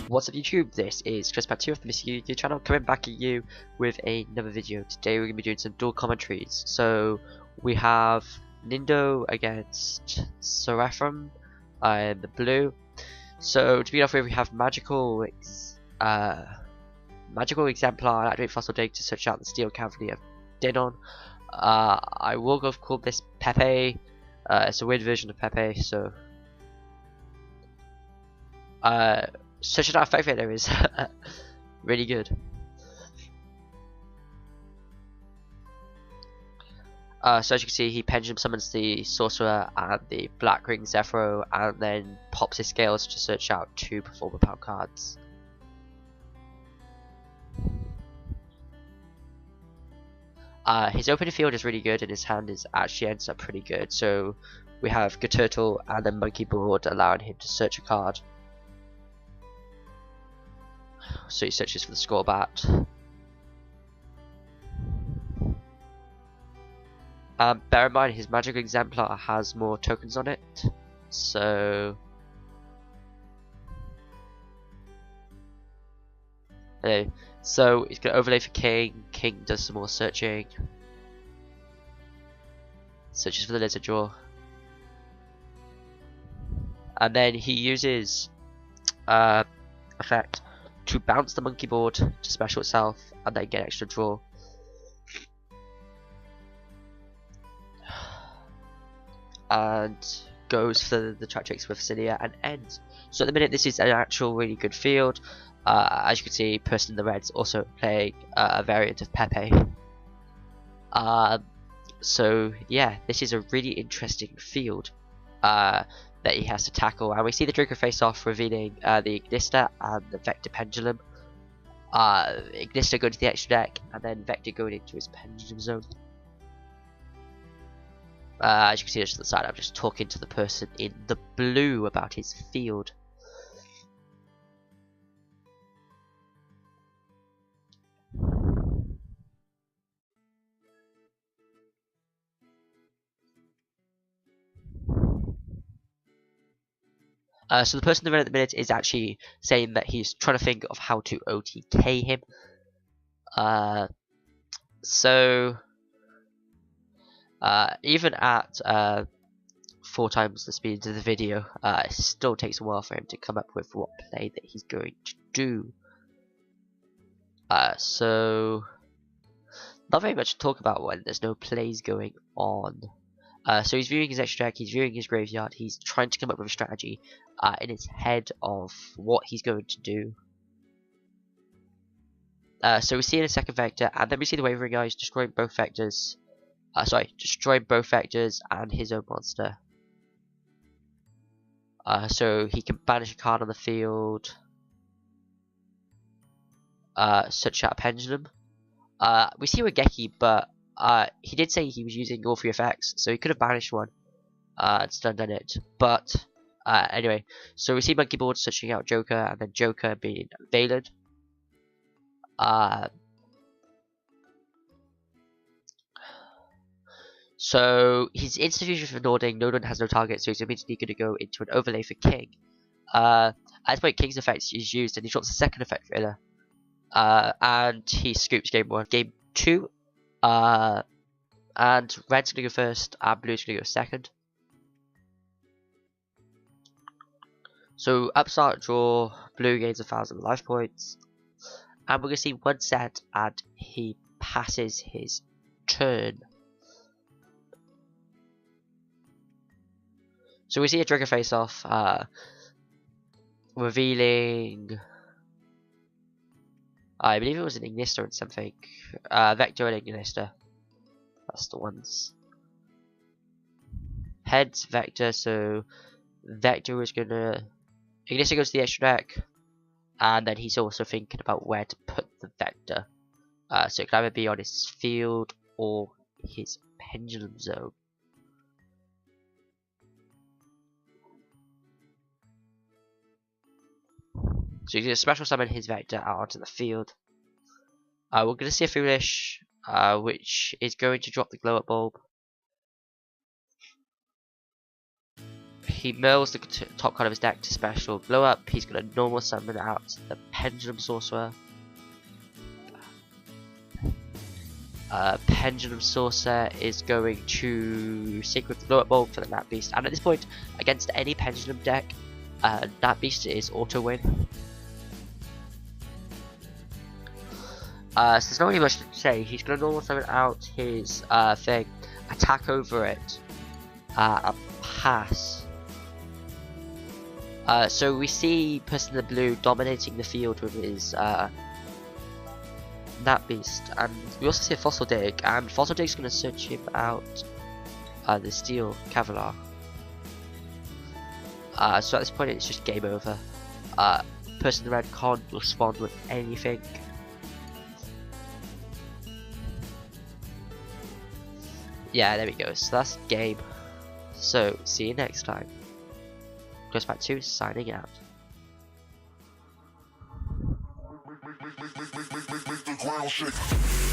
What's up YouTube, this is Chris back here of the ReplayMrYugioh channel, coming back at you with another video. Today we're going to be doing some duel commentaries. So we have Nindo against Seraphim in the blue. So to begin off with, we have Magical Exemplar and Activate Fossil Dig to search out the Steel Cavalry of Dinon. I will go call this PePe. It's a weird version of PePe, so such an effect there is really good. So as you can see, he pendulum summons the sorcerer and the black ring Zephyro, and then pops his scales to search out 2 performer power cards. His opening field is really good, and his hand is actually ends up pretty good. So we have Good Turtle and then Monkey Board, allowing him to search a card. So he searches for the Scorbat. Bear in mind, his Magical Exemplar has more tokens on it, so anyway, so he's going to overlay for King. King does some more searching, searches for the Lizard Jaw, and then he uses effect to bounce the Monkey Board to special itself and then get extra draw. And goes for the Tratrix with Cilia and ends. So at the minute this is an actual really good field. As you can see, person in the red's also playing a variant of PePe. So yeah, this is a really interesting field that he has to tackle, and we see the Draco face off, revealing the Ignista and the Vector Pendulum. Ignista going to the extra deck, and then Vector going into his Pendulum Zone. As you can see just to the side, I'm just talking to the person in the blue about his field. So the person in the red at the minute is actually saying that he's trying to think of how to OTK him. Even at 4 times the speed of the video, it still takes a while for him to come up with what play that he's going to do. So not very much to talk about when there's no plays going on. So he's viewing his extra deck, he's viewing his graveyard, he's trying to come up with a strategy in his head of what he's going to do. So we see in a second vector, and then we see the Wavering Eyes destroying both vectors. Destroying both vectors and his own monster. So he can banish a card on the field, such as a Pendulum. We see Regeki, but he did say he was using all 3 effects, so he could have banished one and still done it. But anyway, so we see Monkey Board searching out Joker, and then Joker being Valen. So his institution for Nording, Nodon has no target, so he's immediately going to go into an overlay for King. At this point, King's effect is used, and he drops a second effect for Illa. And he scoops game 1. Game 2, and red's going to go first, and blue's going to go second. So upstart draw, blue gains 1,000 life points, and we're going to see 1 set, and he passes his turn. So we see a Draco face off, revealing, I believe it was an Ignista and something, Vector and Ignista, that's the ones. Heads, Vector, so Vector is gonna, Ignista goes to the extra deck, and then he's also thinking about where to put the Vector. So it can either be on his field or his Pendulum Zone. So he's going to special summon his Vector out onto the field. We're going to see a Foolish, which is going to drop the Glow Up Bulb. he mills the top card of his deck to special blow up. He's going to normal summon out the Pendulum Sorcerer. Pendulum Sorcerer is going to Sacred Blow Up Bulb for the Nat Beast, and at this point, against any Pendulum deck, Nat Beast is auto win. So there's not really much to say. He's going to normal summon out his thing, attack over it, and pass. So we see person in the blue dominating the field with his Nat Beast, and we also see a Fossil Dig, and Fossil Dig's going to search him out the Steel Cavalier. So at this point it's just game over. Person in the red can't respond with anything. Yeah, there we go. So that's game. So see you next time. Goes back to signing out. Make the ground shake.